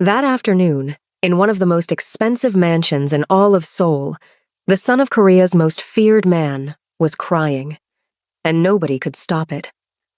That afternoon, in one of the most expensive mansions in all of Seoul, the son of Korea's most feared man was crying, and nobody could stop it.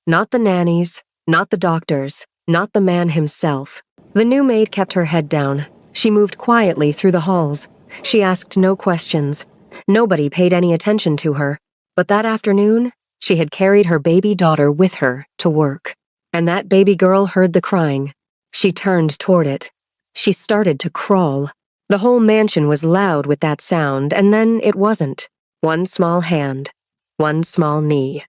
Not the nannies, not the doctors, not the man himself. The new maid kept her head down. She moved quietly through the halls. She asked no questions. Nobody paid any attention to her. But that afternoon, she had carried her baby daughter with her to work. And that baby girl heard the crying. She turned toward it. She started to crawl. The whole mansion was loud with that sound, and then it wasn't. One small hand. One small knee.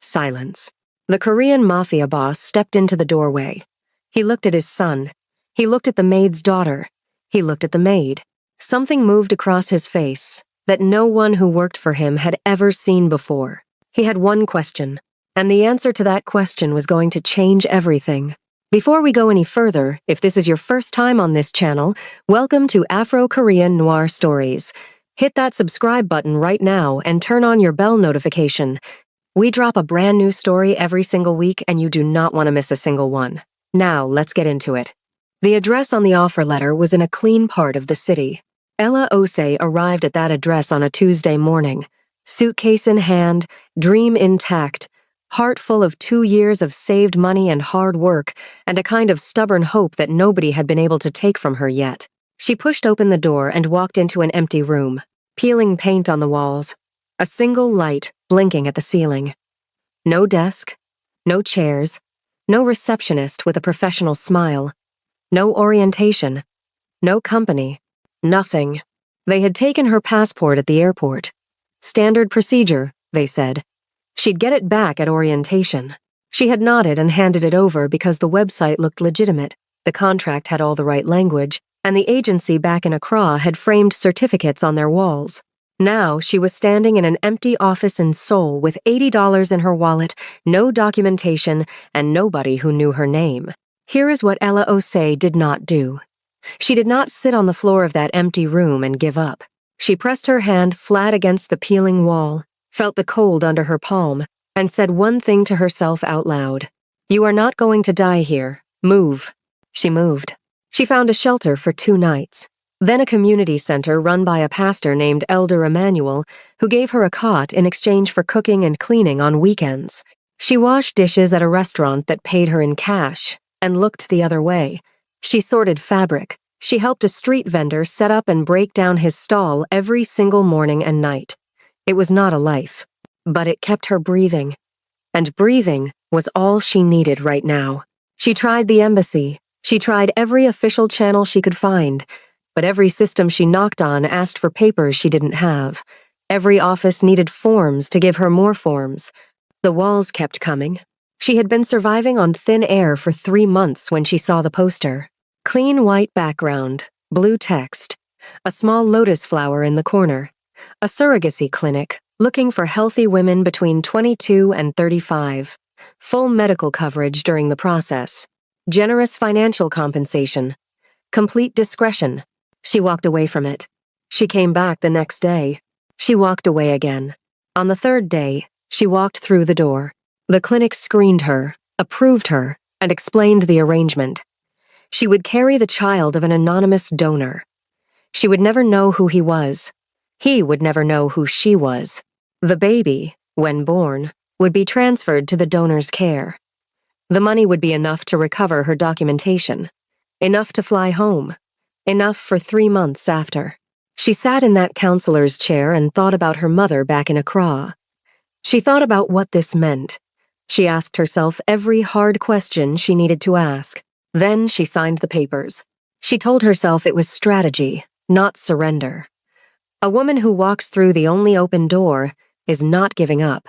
Silence. The Korean Mafia boss stepped into the doorway. He looked at his son. He looked at the maid's daughter. He looked at the maid. Something moved across his face that no one who worked for him had ever seen before. He had one question, and the answer to that question was going to change everything. Before we go any further, if this is your first time on this channel, welcome to Afro-Korean Noir Stories. Hit that subscribe button right now and turn on your bell notification. We drop a brand new story every single week and you do not want to miss a single one. Now, let's get into it. The address on the offer letter was in a clean part of the city. Ella Osei arrived at that address on a Tuesday morning, suitcase in hand, dream intact, heart full of 2 years of saved money and hard work, and a kind of stubborn hope that nobody had been able to take from her yet. She pushed open the door and walked into an empty room, peeling paint on the walls, a single light blinking at the ceiling. No desk, no chairs, no receptionist with a professional smile, no orientation, no company, nothing. They had taken her passport at the airport. Standard procedure, they said. She'd get it back at orientation. She had nodded and handed it over because the website looked legitimate, the contract had all the right language, and the agency back in Accra had framed certificates on their walls. Now she was standing in an empty office in Seoul with $80 in her wallet, no documentation, and nobody who knew her name. Here is what Ella Osei did not do. She did not sit on the floor of that empty room and give up. She pressed her hand flat against the peeling wall, felt the cold under her palm, and said one thing to herself out loud. "You are not going to die here. Move." She moved. She found a shelter for 2 nights, then a community center run by a pastor named Elder Emmanuel, who gave her a cot in exchange for cooking and cleaning on weekends. She washed dishes at a restaurant that paid her in cash, and looked the other way. She sorted fabric. She helped a street vendor set up and break down his stall every single morning and night. It was not a life, but it kept her breathing. And breathing was all she needed right now. She tried the embassy. She tried every official channel she could find, but every system she knocked on asked for papers she didn't have. Every office needed forms to give her more forms. The walls kept coming. She had been surviving on thin air for 3 months when she saw the poster. Clean white background, blue text, a small lotus flower in the corner, a surrogacy clinic looking for healthy women between 22 and 35, full medical coverage during the process, generous financial compensation, complete discretion. She walked away from it. She came back the next day. She walked away again. On the 3rd day, she walked through the door. The clinic screened her, approved her, and explained the arrangement. She would carry the child of an anonymous donor. She would never know who he was. He would never know who she was. The baby, when born, would be transferred to the donor's care. The money would be enough to recover her documentation, enough to fly home, enough for 3 months after. She sat in that counselor's chair and thought about her mother back in Accra. She thought about what this meant. She asked herself every hard question she needed to ask. Then she signed the papers. She told herself it was strategy, not surrender. A woman who walks through the only open door is not giving up.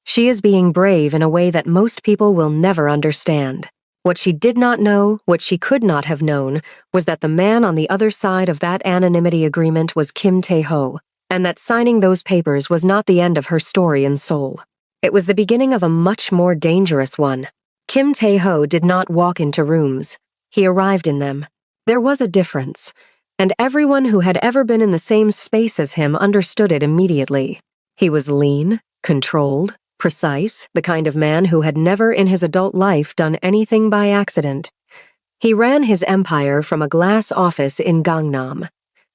She is being brave in a way that most people will never understand. What she did not know, what she could not have known, was that the man on the other side of that anonymity agreement was Kim Tae-ho, and that signing those papers was not the end of her story in Seoul. It was the beginning of a much more dangerous one. Kim Tae-ho did not walk into rooms. He arrived in them. There was a difference, and everyone who had ever been in the same space as him understood it immediately. He was lean, controlled, precise, the kind of man who had never in his adult life done anything by accident. He ran his empire from a glass office in Gangnam.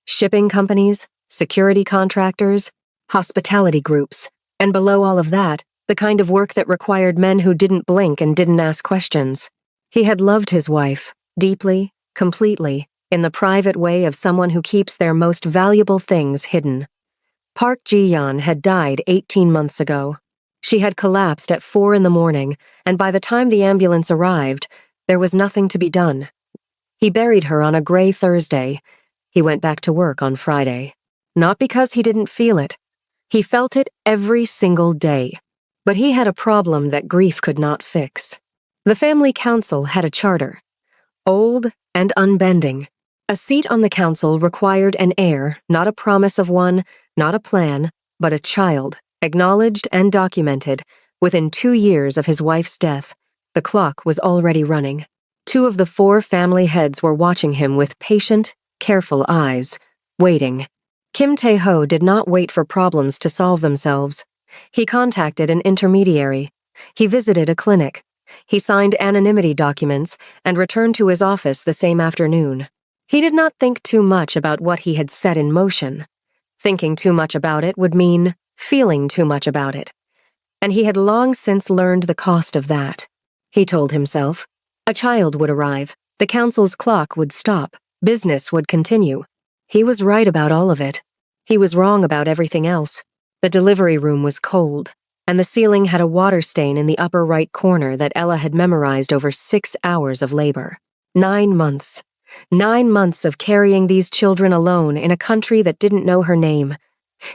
Shipping companies, security contractors, hospitality groups, and below all of that, the kind of work that required men who didn't blink and didn't ask questions. He had loved his wife, deeply, completely, in the private way of someone who keeps their most valuable things hidden. Park Ji-yeon had died 18 months ago. She had collapsed at 4 a.m, and by the time the ambulance arrived, there was nothing to be done. He buried her on a gray Thursday. He went back to work on Friday. Not because he didn't feel it. He felt it every single day. But he had a problem that grief could not fix. The family council had a charter. Old and unbending. A seat on the council required an heir, not a promise of one, not a plan, but a child, acknowledged and documented. Within 2 years of his wife's death, the clock was already running. 2 of the 4 family heads were watching him with patient, careful eyes, waiting. Kim Tae-ho did not wait for problems to solve themselves. He contacted an intermediary. He visited a clinic. He signed anonymity documents and returned to his office the same afternoon. He did not think too much about what he had set in motion. Thinking too much about it would mean feeling too much about it. And he had long since learned the cost of that. He told himself. A child would arrive. The council's clock would stop. Business would continue. He was right about all of it. He was wrong about everything else. The delivery room was cold, and the ceiling had a water stain in the upper right corner that Ella had memorized over 6 hours of labor. 9 months. 9 months of carrying these children alone in a country that didn't know her name.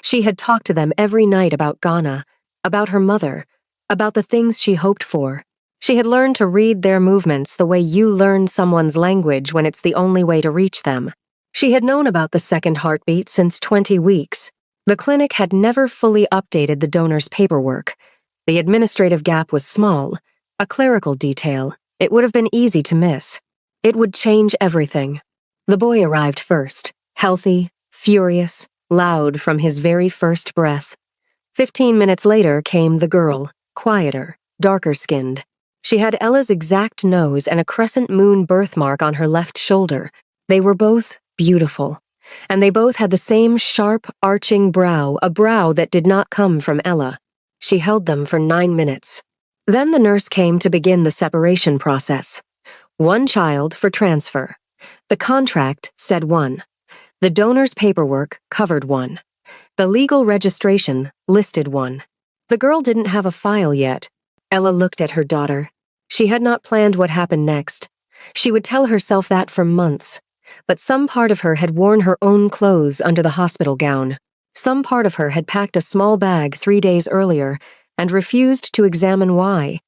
She had talked to them every night about Ghana, about her mother, about the things she hoped for. She had learned to read their movements the way you learn someone's language when it's the only way to reach them. She had known about the second heartbeat since 20 weeks. The clinic had never fully updated the donor's paperwork. The administrative gap was small, a clerical detail. It would have been easy to miss. It would change everything. The boy arrived first, healthy, furious, loud from his very first breath. 15 minutes later came the girl, quieter, darker-skinned. She had Ella's exact nose and a crescent moon birthmark on her left shoulder. They were both beautiful. And they both had the same sharp, arching brow, a brow that did not come from Ella. She held them for 9 minutes. Then the nurse came to begin the separation process. 1 child for transfer. The contract said 1. The donor's paperwork covered 1. The legal registration listed 1. The girl didn't have a file yet. Ella looked at her daughter. She had not planned what happened next. She would tell herself that for months. But some part of her had worn her own clothes under the hospital gown. Some part of her had packed a small bag 3 days earlier and refused to examine why.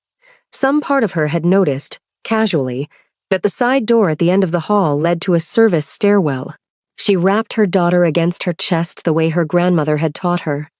Some part of her had noticed, casually, that the side door at the end of the hall led to a service stairwell. She wrapped her daughter against her chest the way her grandmother had taught her.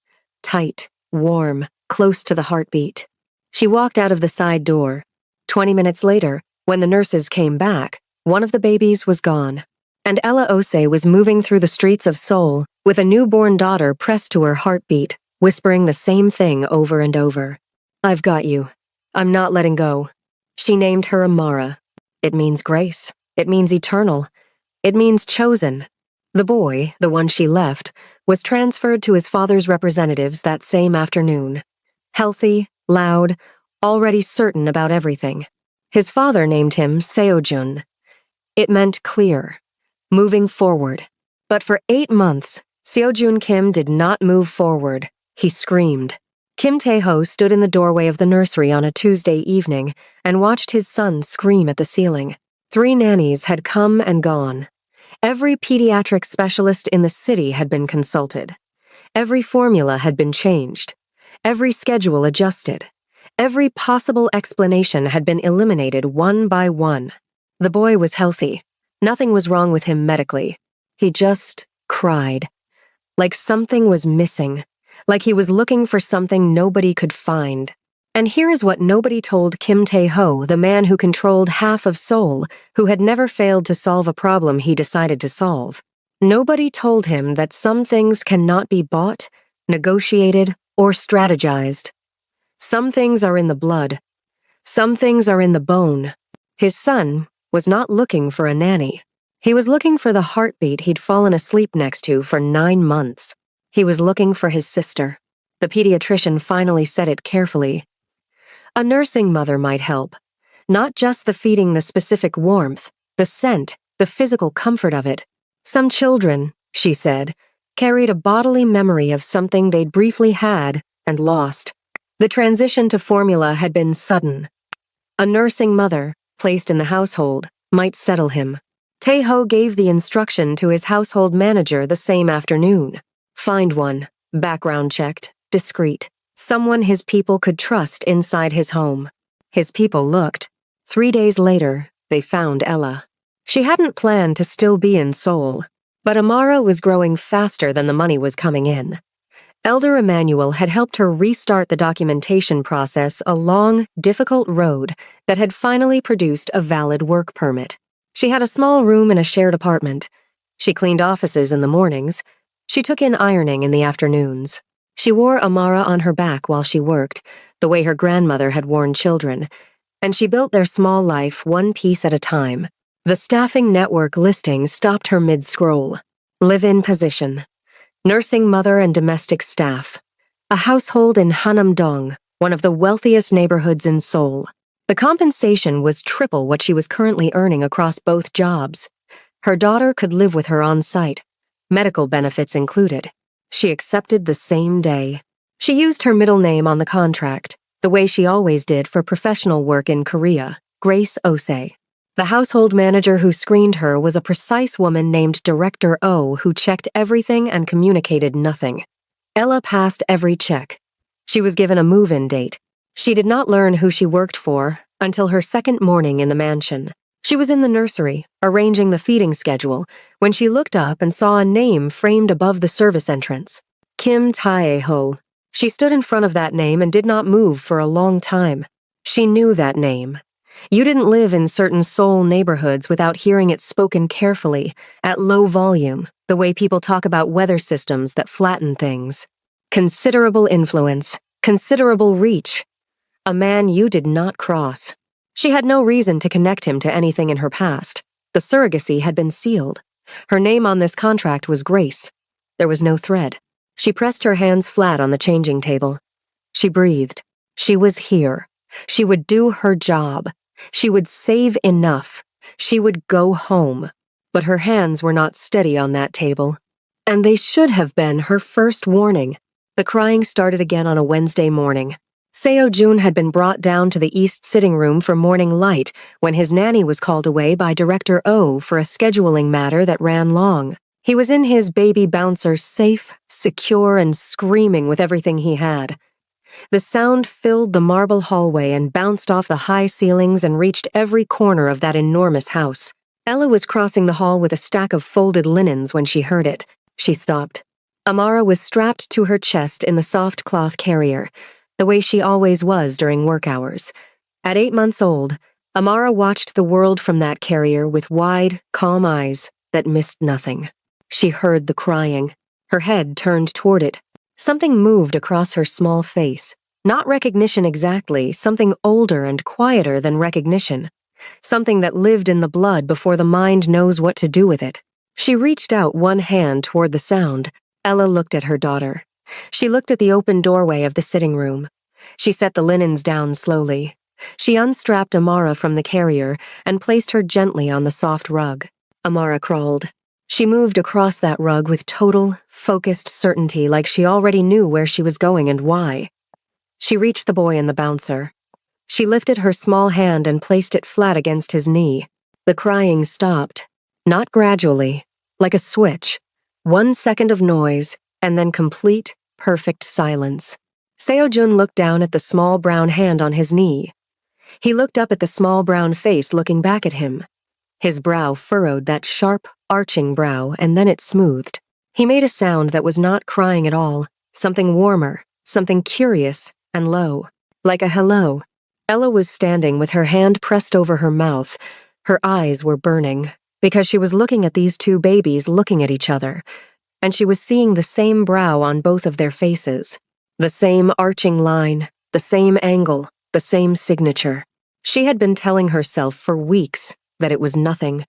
Tight, warm, close to the heartbeat. She walked out of the side door. 20 minutes later, when the nurses came back, one of the babies was gone. And Ella Ose was moving through the streets of Seoul with a newborn daughter pressed to her heartbeat, whispering the same thing over and over. I've got you. I'm not letting go. She named her Amara. It means grace. It means eternal. It means chosen. The boy, the one she left, was transferred to his father's representatives that same afternoon. Healthy, loud, already certain about everything. His father named him Seojun. It meant clear, moving forward. But for 8 months, Seojun Kim did not move forward. He screamed. Kim Tae-ho stood in the doorway of the nursery on a Tuesday evening and watched his son scream at the ceiling. 3 nannies had come and gone. Every pediatric specialist in the city had been consulted. Every formula had been changed. Every schedule adjusted. Every possible explanation had been eliminated one by one. The boy was healthy. Nothing was wrong with him medically. He just cried. Like something was missing. Like he was looking for something nobody could find. And here is what nobody told Kim Tae-ho, the man who controlled half of Seoul, who had never failed to solve a problem he decided to solve. Nobody told him that some things cannot be bought, negotiated, or strategized. Some things are in the blood. Some things are in the bone. His son, was not looking for a nanny. He was looking for the heartbeat he'd fallen asleep next to for 9 months. He was looking for his sister. The pediatrician finally said it carefully. A nursing mother might help. Not just the feeding, the specific warmth, the scent, the physical comfort of it. Some children, she said, carried a bodily memory of something they'd briefly had and lost. The transition to formula had been sudden. A nursing mother, placed in the household, might settle him. Taeho gave the instruction to his household manager the same afternoon. Find one, background checked, discreet, someone his people could trust inside his home. His people looked. 3 days later, they found Ella. She hadn't planned to still be in Seoul, but Amara was growing faster than the money was coming in. Elder Emmanuel had helped her restart the documentation process, a long, difficult road that had finally produced a valid work permit. She had a small room in a shared apartment. She cleaned offices in the mornings. She took in ironing in the afternoons. She wore Amara on her back while she worked, the way her grandmother had worn children, and she built their small life one piece at a time. The staffing network listing stopped her mid-scroll. Live-in position. Nursing mother and domestic staff. A household in Hanam-dong, one of the wealthiest neighborhoods in Seoul. The compensation was triple what she was currently earning across both jobs. Her daughter could live with her on site, medical benefits included. She accepted the same day. She used her middle name on the contract, the way she always did for professional work in Korea, Grace Osei. The household manager who screened her was a precise woman named Director O who checked everything and communicated nothing. Ella passed every check. She was given a move-in date. She did not learn who she worked for until her second morning in the mansion. She was in the nursery, arranging the feeding schedule, when she looked up and saw a name framed above the service entrance. Kim Tae-ho. She stood in front of that name and did not move for a long time. She knew that name. You didn't live in certain Seoul neighborhoods without hearing it spoken carefully, at low volume, the way people talk about weather systems that flatten things. Considerable influence, considerable reach. A man you did not cross. She had no reason to connect him to anything in her past. The surrogacy had been sealed. Her name on this contract was Grace. There was no thread. She pressed her hands flat on the changing table. She breathed. She was here. She would do her job. She would save enough. She would go home. But her hands were not steady on that table. And they should have been her first warning. The crying started again on a Wednesday morning. Seo-jun had been brought down to the east sitting room for morning light when his nanny was called away by Director O for a scheduling matter that ran long. He was in his baby bouncer, safe, secure, and screaming with everything he had. The sound filled the marble hallway and bounced off the high ceilings and reached every corner of that enormous house. Ella was crossing the hall with a stack of folded linens when she heard it. She stopped. Amara was strapped to her chest in the soft cloth carrier, the way she always was during work hours. At 8 months old, Amara watched the world from that carrier with wide, calm eyes that missed nothing. She heard the crying. Her head turned toward it. Something moved across her small face. Not recognition exactly, something older and quieter than recognition. Something that lived in the blood before the mind knows what to do with it. She reached out one hand toward the sound. Ella looked at her daughter. She looked at the open doorway of the sitting room. She set the linens down slowly. She unstrapped Amara from the carrier and placed her gently on the soft rug. Amara crawled. She moved across that rug with total, focused certainty, like she already knew where she was going and why. She reached the boy in the bouncer. She lifted her small hand and placed it flat against his knee. The crying stopped. Not gradually, like a switch. 1 second of noise, and then complete, perfect silence. Seo-jun looked down at the small brown hand on his knee. He looked up at the small brown face looking back at him. His brow furrowed that sharp, arching brow, and then it smoothed. He made a sound that was not crying at all, something warmer, something curious and low, like a hello. Ella was standing with her hand pressed over her mouth. Her eyes were burning, because she was looking at these two babies looking at each other, and she was seeing the same brow on both of their faces. The same arching line, the same angle, the same signature. She had been telling herself for weeks, that it was nothing,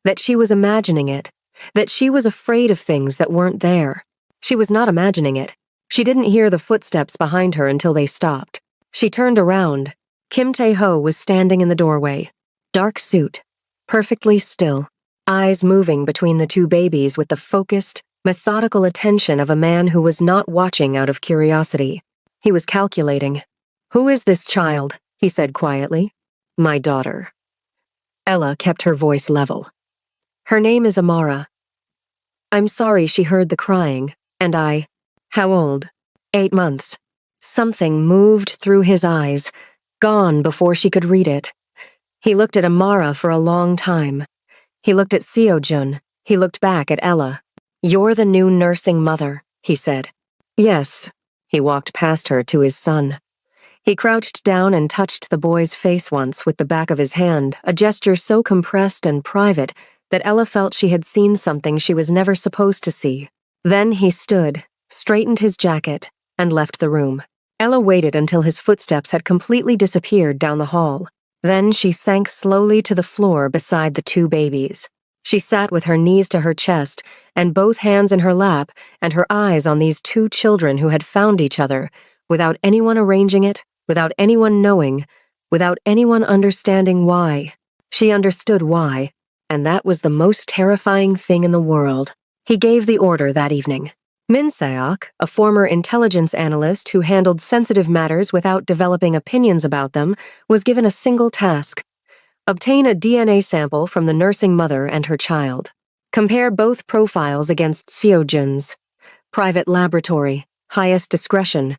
that she was imagining it, that she was afraid of things that weren't there. She was not imagining it. She didn't hear the footsteps behind her until they stopped. She turned around. Kim Tae-ho was standing in the doorway. Dark suit, perfectly still, eyes moving between the two babies with the focused, methodical attention of a man who was not watching out of curiosity. He was calculating. "Who is this child?" he said quietly. "My daughter." Ella kept her voice level. "Her name is Amara." "I'm sorry she heard the crying, and I—" "How old?" 8 months. Something moved through his eyes, gone before she could read it. He looked at Amara for a long time. He looked at Seo-jun. He looked back at Ella. "You're the new nursing mother," he said. "Yes." He walked past her to his son. He crouched down and touched the boy's face once with the back of his hand, a gesture so compressed and private that Ella felt she had seen something she was never supposed to see. Then he stood, straightened his jacket, and left the room. Ella waited until his footsteps had completely disappeared down the hall. Then she sank slowly to the floor beside the two babies. She sat with her knees to her chest and both hands in her lap and her eyes on these two children who had found each other, without anyone arranging it, without anyone knowing, without anyone understanding why. She understood why, and that was the most terrifying thing in the world. He gave the order that evening. Min Seok, a former intelligence analyst who handled sensitive matters without developing opinions about them, was given a single task: obtain a DNA sample from the nursing mother and her child. Compare both profiles against Seo-jun's. Private laboratory, highest discretion.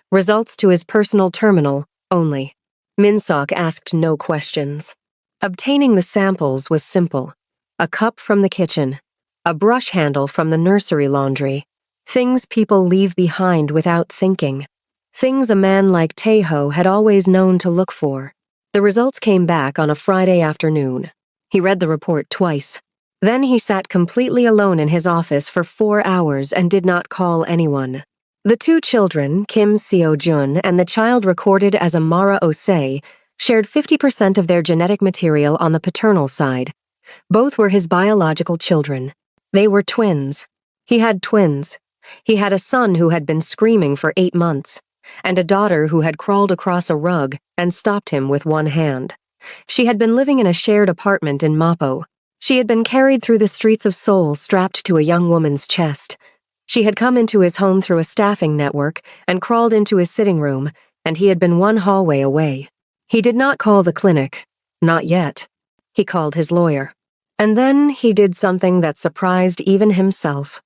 Results to his personal terminal, only. Min Seok asked no questions. Obtaining the samples was simple. A cup from the kitchen. A brush handle from the nursery laundry. Things people leave behind without thinking. Things a man like Tae-ho had always known to look for. The results came back on a Friday afternoon. He read the report twice. Then he sat completely alone in his office for 4 hours and did not call anyone. The two children, Kim Seo-jun and the child recorded as Amara Osei, shared 50% of their genetic material on the paternal side. Both were his biological children. They were twins. He had twins. He had a son who had been screaming for 8 months, and a daughter who had crawled across a rug and stopped him with one hand. She had been living in a shared apartment in Mappo. She had been carried through the streets of Seoul strapped to a young woman's chest. She had come into his home through a staffing network and crawled into his sitting room, and he had been one hallway away. He did not call the clinic. Not yet. He called his lawyer. And then he did something that surprised even himself.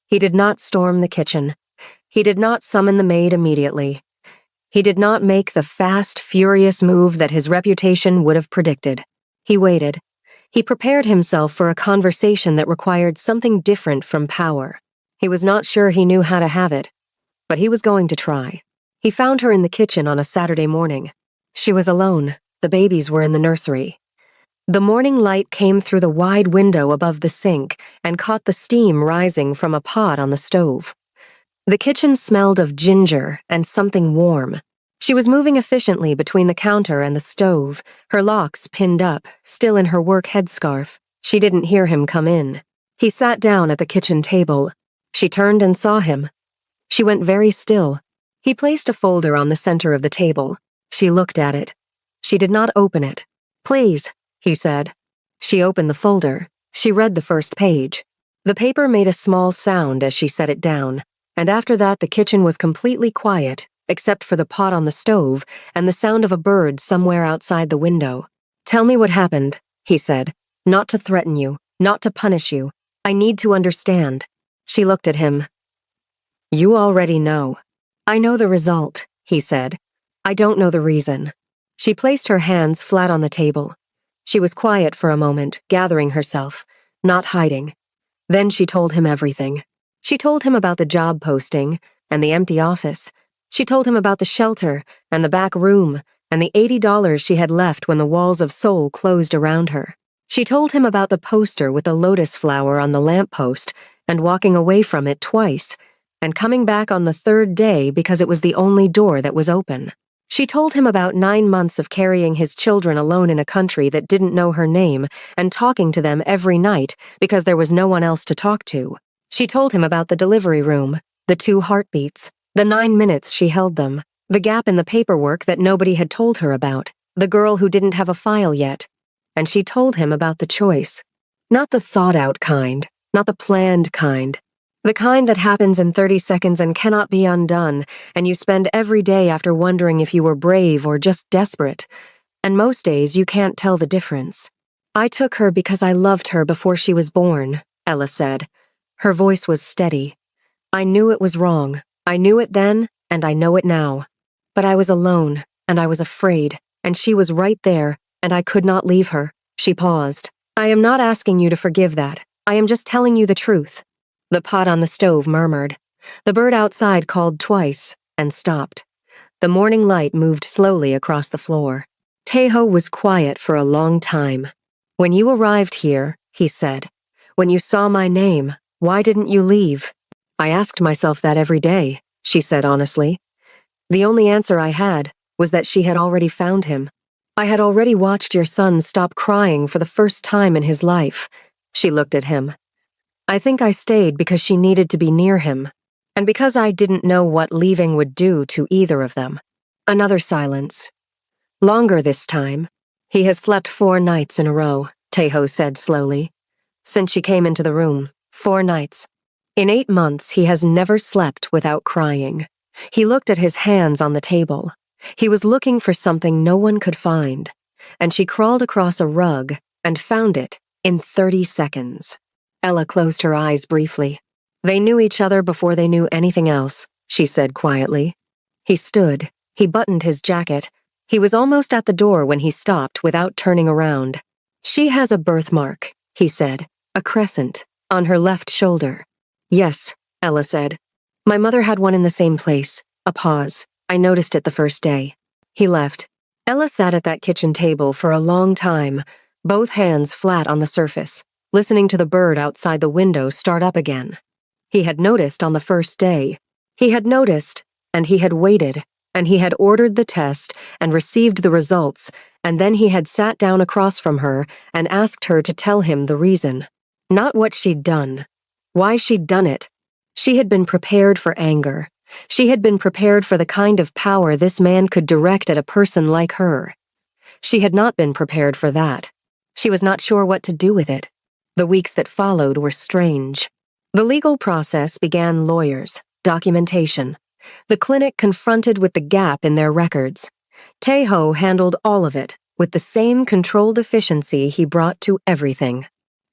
He did not storm the kitchen. He did not summon the maid immediately. He did not make the fast, furious move that his reputation would have predicted. He waited. He prepared himself for a conversation that required something different from power. He was not sure he knew how to have it, but he was going to try. He found her in the kitchen on a Saturday morning. She was alone. The babies were in the nursery. The morning light came through the wide window above the sink and caught the steam rising from a pot on the stove. The kitchen smelled of ginger and something warm. She was moving efficiently between the counter and the stove, her locks pinned up, still in her work headscarf. She didn't hear him come in. He sat down at the kitchen table. She turned and saw him. She went very still. He placed a folder on the center of the table. She looked at it. She did not open it. "Please," he said. She opened the folder. She read the first page. The paper made a small sound as she set it down, and after that the kitchen was completely quiet, except for the pot on the stove and the sound of a bird somewhere outside the window. "Tell me what happened," he said. "Not to threaten you, not to punish you. I need to understand." She looked at him. "You already know." "I know the result," he said. "I don't know the reason." She placed her hands flat on the table. She was quiet for a moment, gathering herself, not hiding. Then she told him everything. She told him about the job posting and the empty office. She told him about the shelter and the back room and the $80 she had left when the walls of Seoul closed around her. She told him about the poster with the lotus flower on the lamppost and walking away from it twice and coming back on the third day because it was the only door that was open. She told him about 9 months of carrying his children alone in a country that didn't know her name and talking to them every night because there was no one else to talk to. She told him about the delivery room, the 2 heartbeats, the 9 minutes she held them, the gap in the paperwork that nobody had told her about, the girl who didn't have a file yet. And she told him about the choice. Not the thought-out kind, not the planned kind. The kind that happens in 30 seconds and cannot be undone, and you spend every day after wondering if you were brave or just desperate. And most days you can't tell the difference. I took her because I loved her before she was born, Ella said. Her voice was steady. I knew it was wrong. I knew it then, and I know it now. But I was alone, and I was afraid, and she was right there, and I could not leave her. She paused. I am not asking you to forgive that. I am just telling you the truth. The pot on the stove murmured. The bird outside called twice and stopped. The morning light moved slowly across the floor. Tejo was quiet for a long time. When you arrived here, he said, when you saw my name, why didn't you leave? I asked myself that every day, she said honestly. The only answer I had was that she had already found him. I had already watched your son stop crying for the first time in his life. She looked at him. I think I stayed because she needed to be near him, and because I didn't know what leaving would do to either of them. Another silence. Longer this time. He has slept 4 nights in a row, Tejo said slowly. Since she came into the room, 4 nights. In 8 months, he has never slept without crying. He looked at his hands on the table. He was looking for something no one could find, and she crawled across a rug and found it in 30 seconds. Ella closed her eyes briefly. They knew each other before they knew anything else, she said quietly. He stood. He buttoned his jacket. He was almost at the door when he stopped without turning around. She has a birthmark, he said, a crescent, on her left shoulder. Yes, Ella said. My mother had one in the same place. A pause. I noticed it the first day. He left. Ella sat at that kitchen table for a long time, both hands flat on the surface, listening to the bird outside the window start up again. He had noticed on the first day. He had noticed, and he had waited, and he had ordered the test and received the results, and then he had sat down across from her and asked her to tell him the reason. Not what she'd done. Why she'd done it. She had been prepared for anger. She had been prepared for the kind of power this man could direct at a person like her. She had not been prepared for that. She was not sure what to do with it. The weeks that followed were strange. The legal process began lawyers, documentation. The clinic confronted with the gap in their records. Tejo handled all of it with the same controlled efficiency he brought to everything.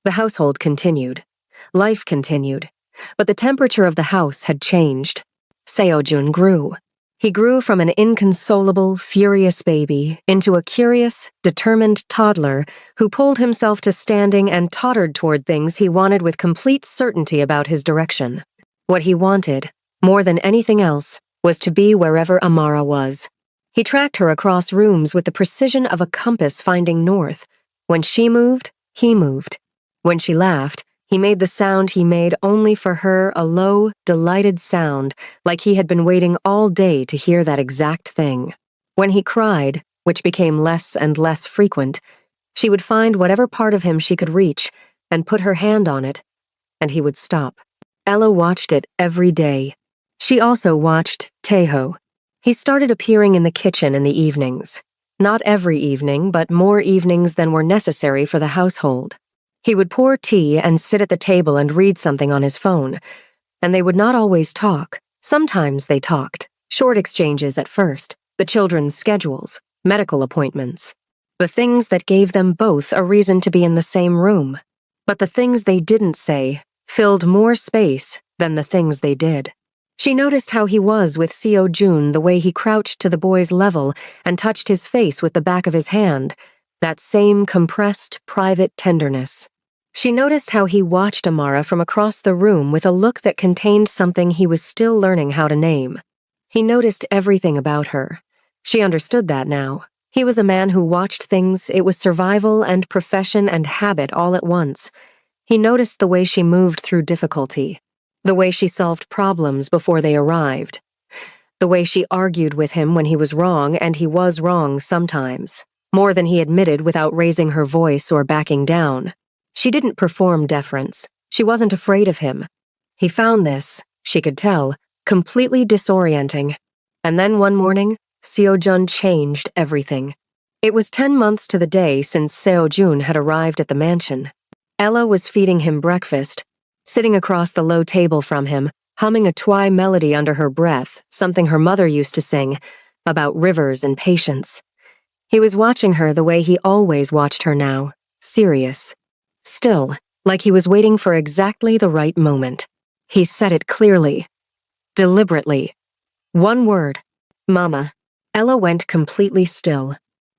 The household continued. Life continued. But the temperature of the house had changed. Seojun grew. He grew from an inconsolable, furious baby into a curious, determined toddler who pulled himself to standing and tottered toward things he wanted with complete certainty about his direction. What he wanted, more than anything else, was to be wherever Amara was. He tracked her across rooms with the precision of a compass finding north. When she moved, he moved. When she laughed, he made the sound he made only for her, a low, delighted sound, like he had been waiting all day to hear that exact thing. When he cried, which became less and less frequent, she would find whatever part of him she could reach and put her hand on it, and he would stop. Ella watched it every day. She also watched Tejo. He started appearing in the kitchen in the evenings. Not every evening, but more evenings than were necessary for the household. He would pour tea and sit at the table and read something on his phone, and they would not always talk. Sometimes they talked, short exchanges at first, the children's schedules, medical appointments, the things that gave them both a reason to be in the same room. But the things they didn't say filled more space than the things they did. She noticed how he was with Seojun, the way he crouched to the boy's level and touched his face with the back of his hand, that same compressed, private tenderness. She noticed how he watched Amara from across the room with a look that contained something he was still learning how to name. He noticed everything about her. She understood that now. He was a man who watched things. It was survival and profession and habit all at once. He noticed the way she moved through difficulty, the way she solved problems before they arrived. The way she argued with him when he was wrong, and he was wrong sometimes. More than he admitted without raising her voice or backing down. She didn't perform deference. She wasn't afraid of him. He found this, she could tell, completely disorienting. And then one morning, Seo-jun changed everything. It was 10 months to the day since Seo-jun had arrived at the mansion. Ella was feeding him breakfast, sitting across the low table from him, humming a twi melody under her breath, something her mother used to sing, about rivers and patience. He was watching her the way he always watched her now, serious. Still, like he was waiting for exactly the right moment. He said it clearly, deliberately. One word, Mama. Ella went completely still.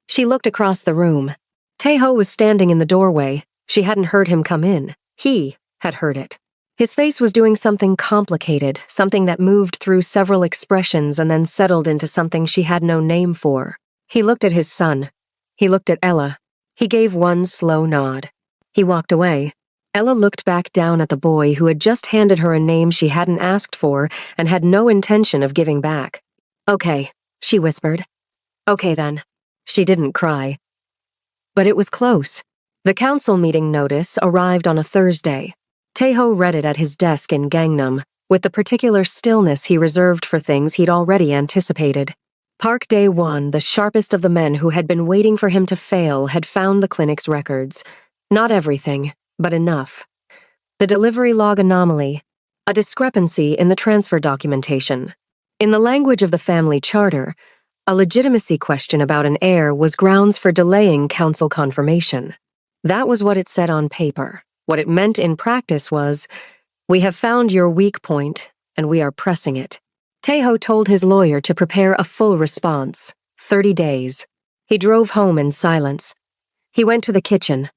She looked across the room. Taeho was standing in the doorway. She hadn't heard him come in. He had heard it. His face was doing something complicated, something that moved through several expressions and then settled into something she had no name for. He looked at his son. He looked at Ella. He gave one slow nod. He walked away. Ella looked back down at the boy who had just handed her a name she hadn't asked for and had no intention of giving back. Okay, she whispered. Okay then. She didn't cry. But it was close. The council meeting notice arrived on a Thursday. Taeho read it at his desk in Gangnam, with the particular stillness he reserved for things he'd already anticipated. Park Dae-won, the sharpest of the men who had been waiting for him to fail, had found the clinic's records. Not everything, but enough. The delivery log anomaly, a discrepancy in the transfer documentation. In the language of the family charter, a legitimacy question about an heir was grounds for delaying council confirmation. That was what it said on paper. What it meant in practice was, we have found your weak point, and we are pressing it. Taeho told his lawyer to prepare a full response, 30 days. He drove home in silence. He went to the kitchen.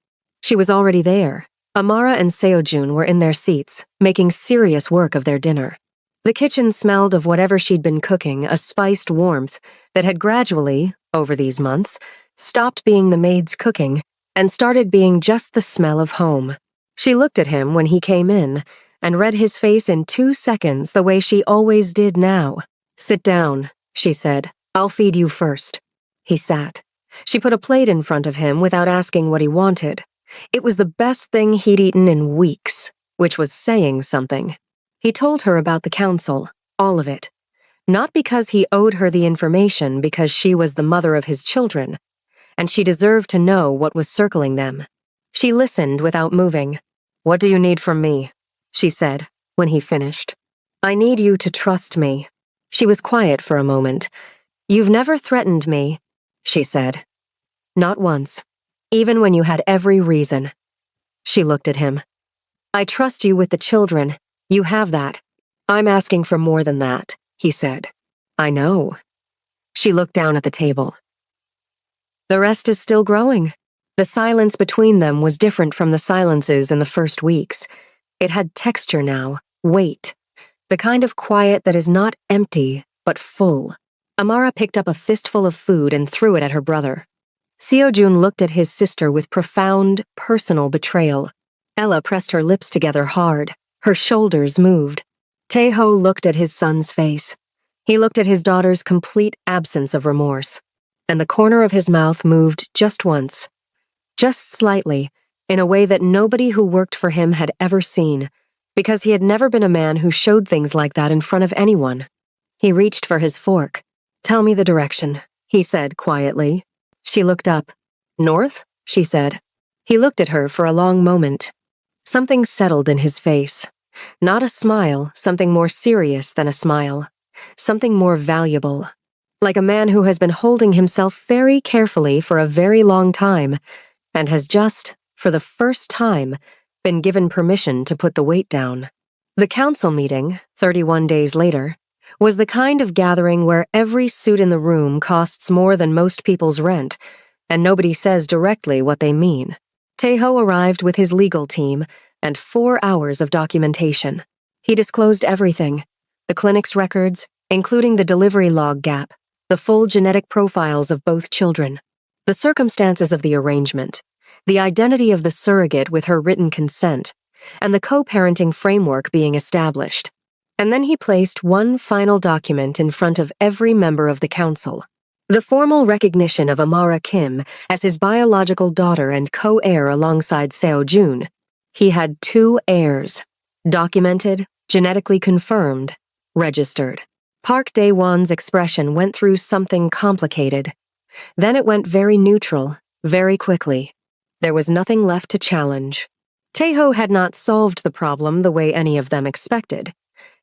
She was already there. Amara and Seo-jun were in their seats, making serious work of their dinner. The kitchen smelled of whatever she'd been cooking, a spiced warmth that had gradually, over these months, stopped being the maid's cooking and started being just the smell of home. She looked at him when he came in and read his face in 2 seconds the way she always did now. Sit down, she said. I'll feed you first. He sat. She put a plate in front of him without asking what he wanted. It was the best thing he'd eaten in weeks, which was saying something. He told her about the council, all of it. Not because he owed her the information, because she was the mother of his children, and she deserved to know what was circling them. She listened without moving. What do you need from me? She said, when he finished. I need you to trust me. She was quiet for a moment. You've never threatened me, she said. Not once, even when you had every reason. She looked at him. I trust you with the children. You have that. I'm asking for more than that, he said. I know. She looked down at the table. The rest is still growing. The silence between them was different from the silences in the first weeks. It had texture now, weight. The kind of quiet that is not empty, but full. Amara picked up a fistful of food and threw it at her brother. Seo-jun looked at his sister with profound, personal betrayal. Ella pressed her lips together hard. Her shoulders moved. Taeho looked at his son's face. He looked at his daughter's complete absence of remorse. And the corner of his mouth moved just once. Just slightly, in a way that nobody who worked for him had ever seen, because he had never been a man who showed things like that in front of anyone. He reached for his fork. Tell me the direction, he said quietly. She looked up. North? She said. He looked at her for a long moment. Something settled in his face. Not a smile, something more serious than a smile. Something more valuable. Like a man who has been holding himself very carefully for a very long time, and has just, for the first time, been given permission to put the weight down. The council meeting, 31 days later, was the kind of gathering where every suit in the room costs more than most people's rent, and nobody says directly what they mean. Taeho arrived with his legal team and 4 hours of documentation. He disclosed everything, the clinic's records, including the delivery log gap, the full genetic profiles of both children, the circumstances of the arrangement, the identity of the surrogate with her written consent, and the co-parenting framework being established. And then he placed one final document in front of every member of the council. The formal recognition of Amara Kim as his biological daughter and co-heir alongside Seo Jun. He had 2 heirs. Documented, genetically confirmed, registered. Park Dae-won's expression went through something complicated. Then it went very neutral, very quickly. There was nothing left to challenge. Taeho had not solved the problem the way any of them expected.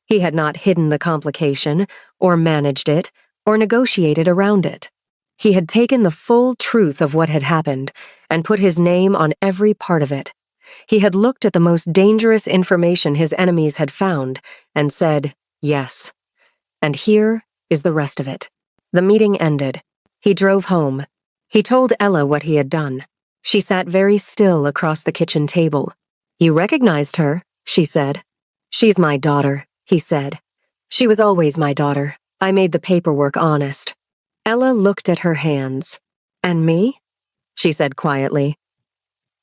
He had not hidden the complication, or managed it, or negotiated around it. He had taken the full truth of what had happened and put his name on every part of it. He had looked at the most dangerous information his enemies had found and said, yes. And here is the rest of it. The meeting ended. He drove home. He told Ella what he had done. She sat very still across the kitchen table. You recognized her, she said. She's my daughter, he said. She was always my daughter. I made the paperwork honest. Ella looked at her hands. And me? She said quietly.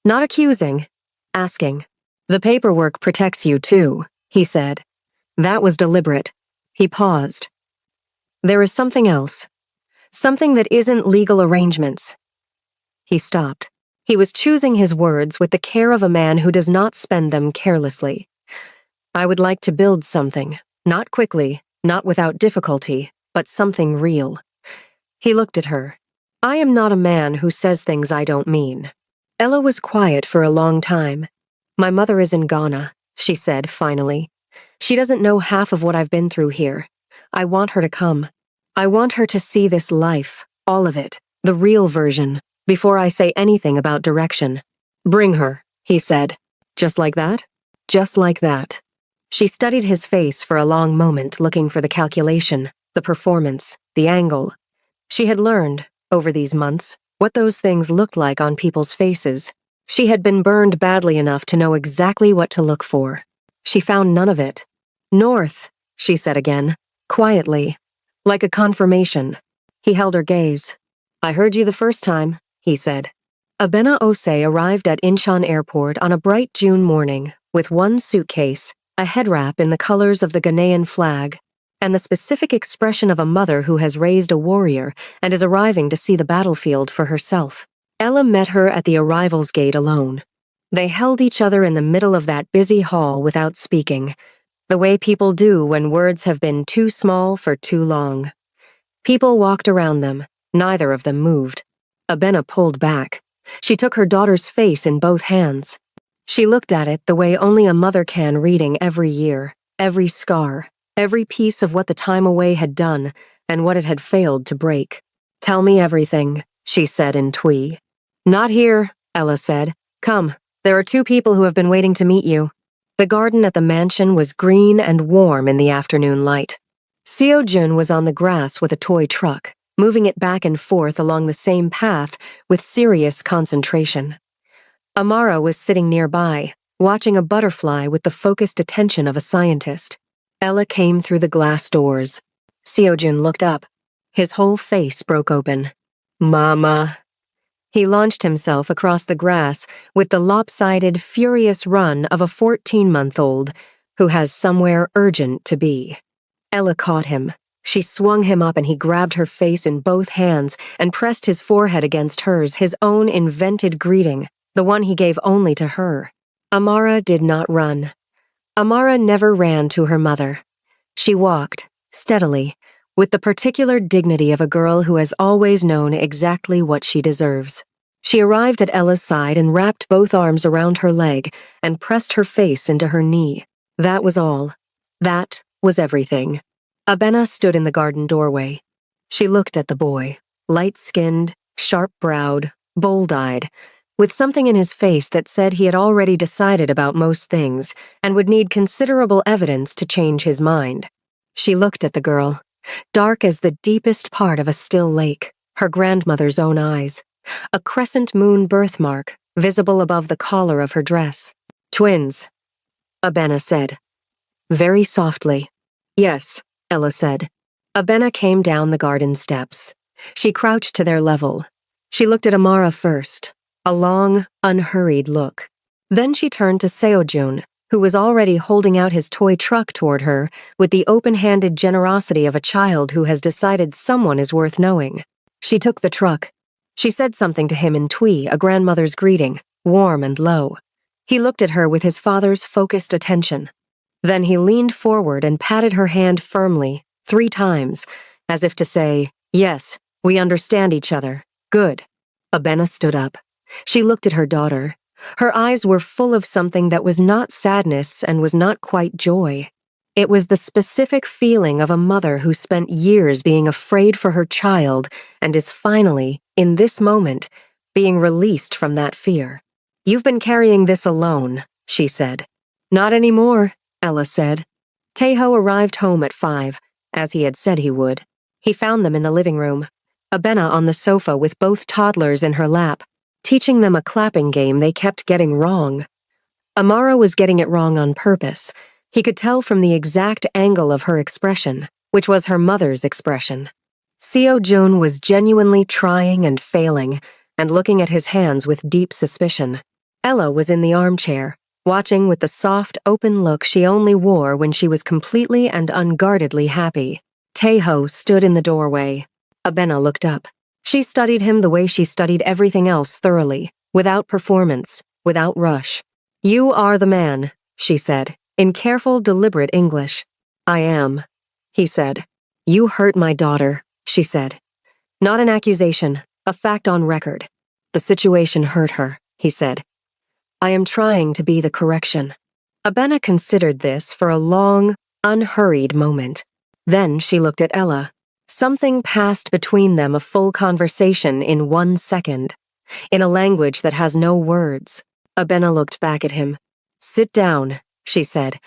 Not accusing, asking. The paperwork protects you too, he said. That was deliberate. He paused. There is something else. Something that isn't legal arrangements. He stopped. He was choosing his words with the care of a man who does not spend them carelessly. I would like to build something, not quickly, not without difficulty, but something real. He looked at her. I am not a man who says things I don't mean. Ella was quiet for a long time. My mother is in Ghana, she said finally. She doesn't know half of what I've been through here. I want her to come. I want her to see this life, all of it, the real version, before I say anything about direction. Bring her, he said. Just like that? Just like that. She studied his face for a long moment, looking for the calculation, the performance, the angle. She had learned, over these months, what those things looked like on people's faces. She had been burned badly enough to know exactly what to look for. She found none of it. North, she said again, quietly, like a confirmation. He held her gaze. I heard you the first time, he said. Abena Ose arrived at Incheon Airport on a bright June morning with one suitcase, a head wrap in the colors of the Ghanaian flag, and the specific expression of a mother who has raised a warrior and is arriving to see the battlefield for herself. Ella met her at the arrivals gate alone. They held each other in the middle of that busy hall without speaking, the way people do when words have been too small for too long. People walked around them. Neither of them moved. Abena pulled back. She took her daughter's face in both hands. She looked at it the way only a mother can, reading every year, every scar, every piece of what the time away had done and what it had failed to break. Tell me everything, she said in Twi. Not here, Ella said. Come, there are 2 people who have been waiting to meet you. The garden at the mansion was green and warm in the afternoon light. Seo Jun was on the grass with a toy truck, moving it back and forth along the same path with serious concentration. Amara was sitting nearby, watching a butterfly with the focused attention of a scientist. Ella came through the glass doors. Seo Jun looked up. His whole face broke open. Mama. He launched himself across the grass with the lopsided, furious run of a 14-month-old who has somewhere urgent to be. Ella caught him. She swung him up and he grabbed her face in both hands and pressed his forehead against hers, his own invented greeting, the one he gave only to her. Amara did not run. Amara never ran to her mother. She walked, steadily, with the particular dignity of a girl who has always known exactly what she deserves. She arrived at Ella's side and wrapped both arms around her leg and pressed her face into her knee. That was all. That was everything. Abena stood in the garden doorway. She looked at the boy, light-skinned, sharp-browed, bold-eyed, with something in his face that said he had already decided about most things and would need considerable evidence to change his mind. She looked at the girl, dark as the deepest part of a still lake, her grandmother's own eyes, a crescent moon birthmark visible above the collar of her dress. Twins, Abena said. Very softly. Yes, Ella said. Abena came down the garden steps. She crouched to their level. She looked at Amara first, a long, unhurried look. Then she turned to Seo Jun, who was already holding out his toy truck toward her with the open-handed generosity of a child who has decided someone is worth knowing. She took the truck. She said something to him in Twi, a grandmother's greeting, warm and low. He looked at her with his father's focused attention. Then he leaned forward and patted her hand firmly, 3 times, as if to say, "Yes, we understand each other. Good." Abena stood up. She looked at her daughter. Her eyes were full of something that was not sadness and was not quite joy. It was the specific feeling of a mother who spent years being afraid for her child and is finally, in this moment, being released from that fear. "You've been carrying this alone," she said. "Not anymore," Ella said. Tejo arrived home at 5, as he had said he would. He found them in the living room, Abena on the sofa with both toddlers in her lap, teaching them a clapping game they kept getting wrong. Amara was getting it wrong on purpose. He could tell from the exact angle of her expression, which was her mother's expression. Seo Jun was genuinely trying and failing, and looking at his hands with deep suspicion. Ella was in the armchair, watching with the soft, open look she only wore when she was completely and unguardedly happy. Tejo stood in the doorway. Abena looked up. She studied him the way she studied everything else thoroughly, without performance, without rush. "You are the man," she said, in careful, deliberate English. "I am," he said. "You hurt my daughter," she said. "Not an accusation, a fact on record. The situation hurt her," he said. "I am trying to be the correction." Abena considered this for a long, unhurried moment. Then she looked at Ella. Something passed between them, a full conversation in 1 second. In a language that has no words. Abena looked back at him. "Sit down," she said.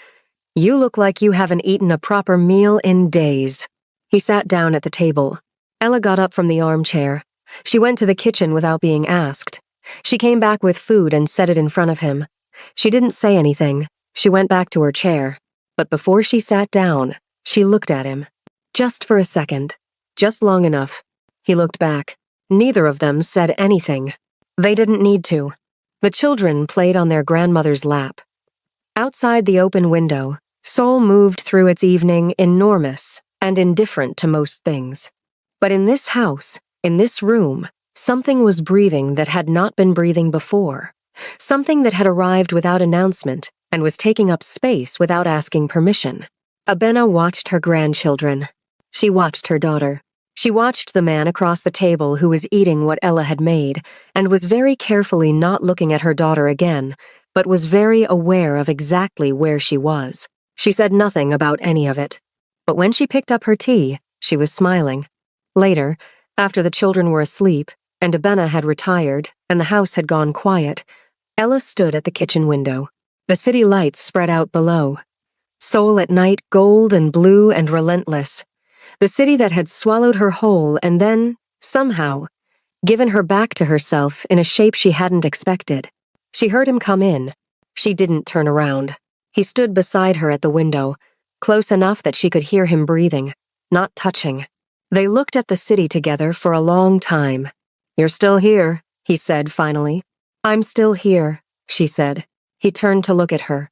"You look like you haven't eaten a proper meal in days." He sat down at the table. Ella got up from the armchair. She went to the kitchen without being asked. She came back with food and set it in front of him. She didn't say anything. She went back to her chair. But before she sat down, she looked at him. Just for a second. Just long enough. He looked back. Neither of them said anything. They didn't need to. The children played on their grandmother's lap. Outside the open window, Seoul moved through its evening enormous and indifferent to most things. But in this house, in this room, something was breathing that had not been breathing before. Something that had arrived without announcement and was taking up space without asking permission. Abena watched her grandchildren. She watched her daughter. She watched the man across the table who was eating what Ella had made, and was very carefully not looking at her daughter again, but was very aware of exactly where she was. She said nothing about any of it. But when she picked up her tea, she was smiling. Later, after the children were asleep, and Abena had retired, and the house had gone quiet, Ella stood at the kitchen window. The city lights spread out below. Seoul at night, gold and blue and relentless. The city that had swallowed her whole and then, somehow, given her back to herself in a shape she hadn't expected. She heard him come in. She didn't turn around. He stood beside her at the window, close enough that she could hear him breathing, not touching. They looked at the city together for a long time. "You're still here," he said finally. "I'm still here," she said. He turned to look at her.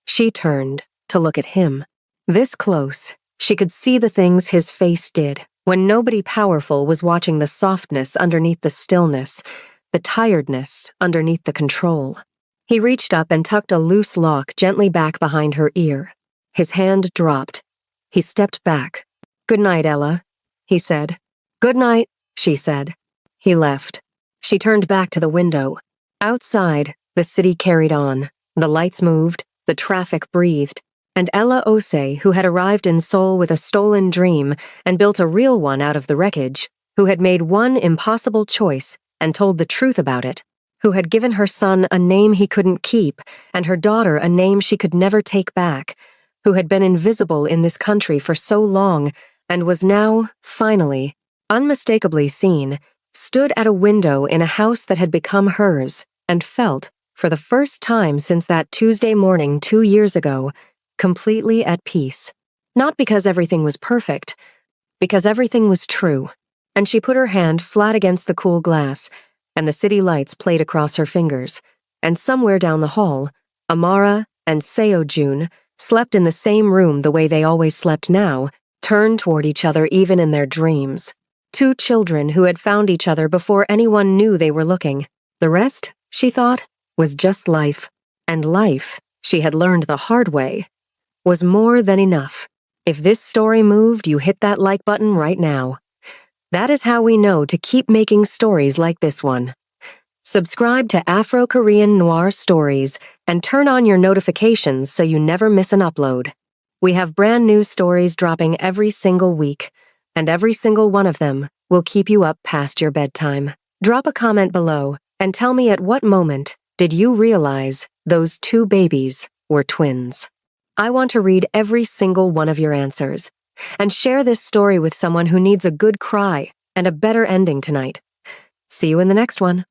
She turned to look at him. This close, she could see the things his face did when nobody powerful was watching, the softness underneath the stillness, the tiredness underneath the control. He reached up and tucked a loose lock gently back behind her ear. His hand dropped. He stepped back. "Good night, Ella," he said. "Good night," she said. He left. She turned back to the window. Outside, the city carried on. The lights moved, the traffic breathed, and Ella Ose, who had arrived in Seoul with a stolen dream and built a real one out of the wreckage, who had made one impossible choice and told the truth about it, who had given her son a name he couldn't keep and her daughter a name she could never take back, who had been invisible in this country for so long and was now, finally, unmistakably seen, stood at a window in a house that had become hers and felt, for the first time since that Tuesday morning 2 years ago, completely at peace. Not because everything was perfect, because everything was true. And she put her hand flat against the cool glass, and the city lights played across her fingers, and somewhere down the hall, Amara, and Seo-jun slept in the same room the way they always slept now, turned toward each other even in their dreams. Two children who had found each other before anyone knew they were looking. The rest, she thought, was just life. And life, she had learned the hard way, was more than enough. If this story moved, you hit that like button right now. That is how we know to keep making stories like this one. Subscribe to Afro-Korean Noir Stories and turn on your notifications so you never miss an upload. We have brand new stories dropping every single week, and every single one of them will keep you up past your bedtime. Drop a comment below and tell me at what moment did you realize those two babies were twins. I want to read every single one of your answers, and share this story with someone who needs a good cry and a better ending tonight. See you in the next one.